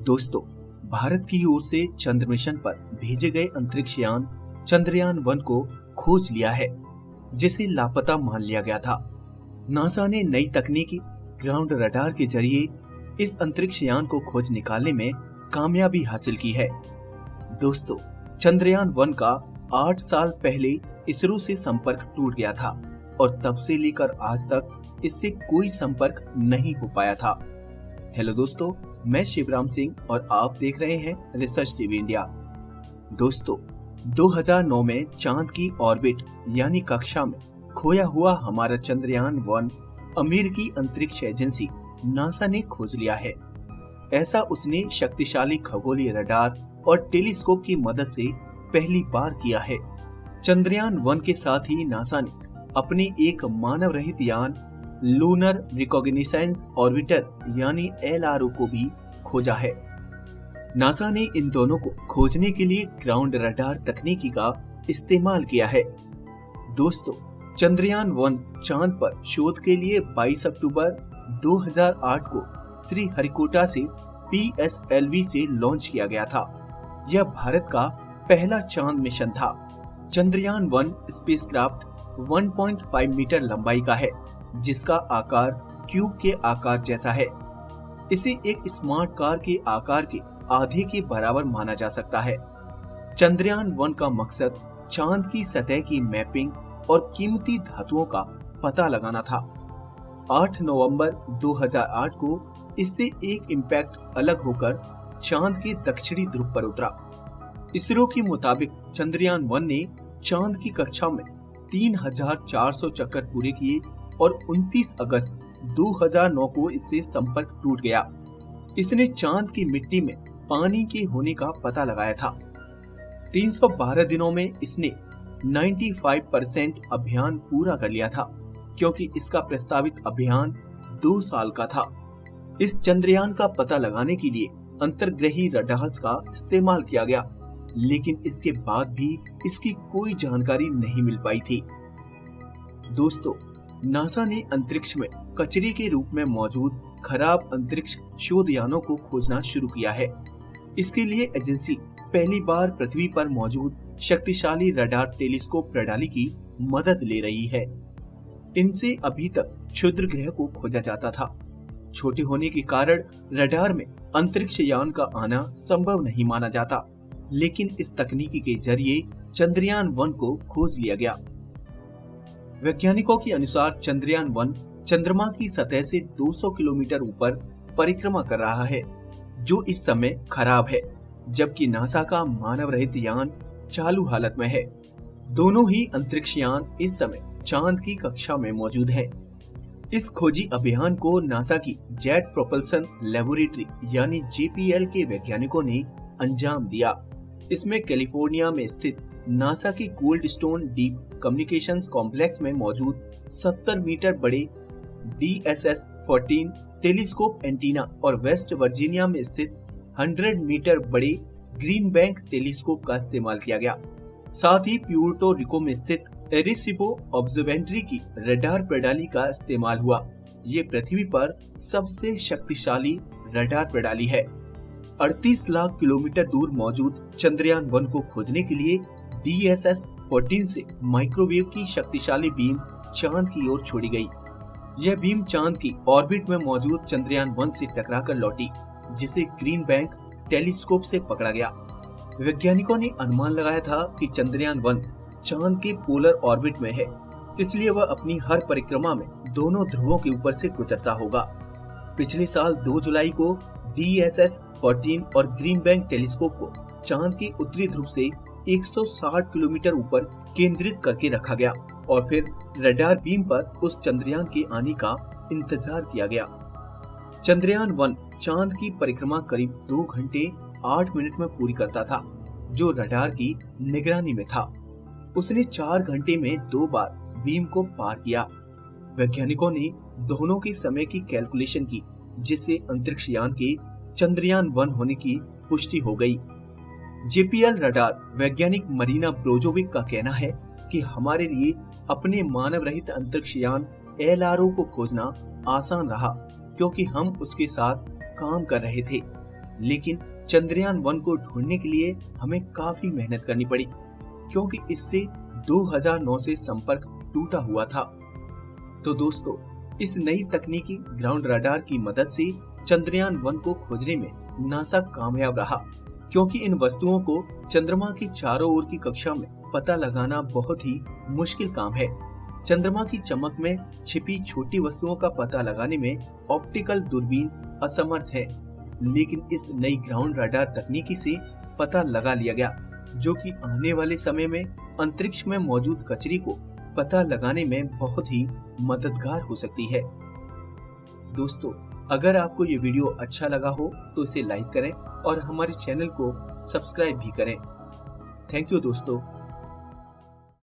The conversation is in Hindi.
दोस्तों, भारत की ओर से चंद्र मिशन पर भेजे गए अंतरिक्ष यान चंद्रयान-1 को खोज लिया है, जिसे लापता मान लिया गया था। नासा ने नई तकनीकी ग्राउंड रडार के जरिए इस अंतरिक्ष यान को खोज निकालने में कामयाबी हासिल की है। दोस्तों, चंद्रयान-1 का 8 साल पहले इसरो से संपर्क टूट गया था और तब से लेकर आज तक इससे कोई संपर्क नहीं हो पाया था। हेलो दोस्तों, मैं शिवराम सिंह और आप देख रहे हैं रिसर्च टीवी इंडिया। दोस्तों, 2009 में चांद की ऑर्बिट यानी कक्षा में खोया हुआ हमारा चंद्रयान-1 अमेरिकी अंतरिक्ष एजेंसी नासा ने खोज लिया है। ऐसा उसने शक्तिशाली खगोलीय रडार और टेलीस्कोप की मदद से पहली बार किया है। चंद्रयान-1 के साथ ही नासा ने अपने एक मानव रहित यान लूनर रिकॉग्निशंस ऑर्बिटर यानी LRO को भी खोजा है। नासा ने इन दोनों को खोजने के लिए ग्राउंड रडार तकनीकी का इस्तेमाल किया है। दोस्तों, चंद्रयान-1 चांद पर शोध के लिए 22 अक्टूबर 2008 को श्रीहरिकोटा से PSLV से लॉन्च किया गया था। यह भारत का पहला चांद मिशन था। चंद्रयान-1 स्पेसक्राफ्ट 1.5 मीटर लंबाई का है, जिसका आकार क्यूब के आकार जैसा है। इसे एक स्मार्ट कार के आकार के आधे के बराबर माना जा सकता है। चंद्रयान-1 का मकसद चांद की सतह की मैपिंग और कीमती धातुओं का पता लगाना था। 8 नवंबर 2008 को इससे एक इम्पैक्ट अलग होकर चांद के दक्षिणी ध्रुव पर उतरा। इसरो के मुताबिक चंद्रयान-1 ने चांद की कक्षा में 3400 चक्कर पूरे किए और 29 अगस्त 2009 को इससे संपर्क टूट गया। इसने चांद की मिट्टी में पानी के होने का पता लगाया था। 312 दिनों में इसने 95% अभियान पूरा कर लिया था, क्योंकि इसका प्रस्तावित अभियान 2 साल का था। इस चंद्रयान का पता लगाने के लिए अंतर्ग्रही रडार्स का इस्तेमाल किया गया, लेकिन इसके बाद भी इसकी कोई जानकारी नहीं मिल पाई थी। दोस्तों, नासा ने अंतरिक्ष में कचरे के रूप में मौजूद खराब अंतरिक्ष शोध यानों को खोजना शुरू किया है। इसके लिए एजेंसी पहली बार पृथ्वी पर मौजूद शक्तिशाली रडार टेलीस्कोप प्रणाली की मदद ले रही है। इनसे अभी तक क्षुद्र ग्रह को खोजा जाता था। छोटे होने के कारण रडार में अंतरिक्ष यान का आना संभव नहीं माना जाता, लेकिन इस तकनीकी के जरिए चंद्रयान-1 को खोज लिया गया। वैज्ञानिकों के अनुसार चंद्रयान-1 चंद्रमा की सतह से 200 किलोमीटर ऊपर परिक्रमा कर रहा है, जो इस समय खराब है, जबकि नासा का मानव रहित यान चालू हालत में है। दोनों ही अंतरिक्ष यान इस समय चांद की कक्षा में मौजूद हैं। इस खोजी अभियान को नासा की जेट प्रोपल्सन लेबोरेटरी यानी JPL के वैज्ञानिकों ने अंजाम दिया। इसमें कैलिफोर्निया में स्थित नासा की cold stone deep communications complex में मौजूद 70 मीटर बड़े DSS-14 टेलीस्कोप एंटीना और वेस्ट वर्जीनिया में स्थित 100 मीटर बड़े ग्रीन बैंक टेलीस्कोप का इस्तेमाल किया गया। साथ ही प्यूर्टो रिको में स्थित एरिसिबो ऑब्जर्वेटरी की रडार प्रणाली का इस्तेमाल हुआ। ये पृथ्वी पर सबसे शक्तिशाली रडार प्रणाली है। 38 लाख किलोमीटर दूर मौजूद चंद्रयान-1 को खोजने के लिए DSS-14 से माइक्रोवेव की शक्तिशाली बीम चांद की ओर छोड़ी गई। यह बीम चांद की ऑर्बिट में मौजूद चंद्रयान-1 से टकराकर लौटी, जिसे ग्रीन बैंक टेलीस्कोप से पकड़ा गया। वैज्ञानिकों ने अनुमान लगाया था कि चंद्रयान-1 चांद के पोलर ऑर्बिट में है, इसलिए वह अपनी हर परिक्रमा में दोनों ध्रुवों के ऊपर से गुजरता होगा। पिछले साल 2 जुलाई को DSS-14 और ग्रीन बैंक टेलीस्कोप को चांद के उत्तरी ध्रुव से 160 किलोमीटर ऊपर केंद्रित करके रखा गया और फिर रडार बीम पर उस चंद्रयान के आने का इंतजार किया गया। चंद्रयान-1 चांद की परिक्रमा करीब 2 घंटे 8 मिनट में पूरी करता था, जो रडार की निगरानी में था। उसने 4 घंटे में 2 बार बीम को पार किया। वैज्ञानिकों ने दोनों के समय की कैलकुलेशन की, जिससे अंतरिक्ष यान के चंद्रयान-1 होने की पुष्टि हो गई। JPL रडार वैज्ञानिक मरीना ब्रोजोविक का कहना है कि हमारे लिए अपने मानव रहित अंतरिक्ष यान LRO को खोजना आसान रहा, क्योंकि हम उसके साथ काम कर रहे थे। लेकिन चंद्रयान 1 को ढूंढने के लिए हमें काफी मेहनत करनी पड़ी, क्योंकि इससे 2009 से संपर्क टूटा हुआ था। तो दोस्तों, इस नई तकनीकी ग्राउंड रडार की मदद से चंद्रयान 1 को खोजने में नासा कामयाब रहा, क्योंकि इन वस्तुओं को चंद्रमा की चारों ओर की कक्षा में पता लगाना बहुत ही मुश्किल काम है। चंद्रमा की चमक में छिपी छोटी वस्तुओं का पता लगाने में ऑप्टिकल दूरबीन असमर्थ है, लेकिन इस नई ग्राउंड रडार तकनीकी से पता लगा लिया गया, जो कि आने वाले समय में अंतरिक्ष में मौजूद कचरे को पता लगाने में बहुत ही मददगार हो सकती है। दोस्तों, अगर आपको ये वीडियो अच्छा लगा हो तो इसे लाइक करें और हमारे चैनल को सब्सक्राइब भी करें। थैंक यू दोस्तों।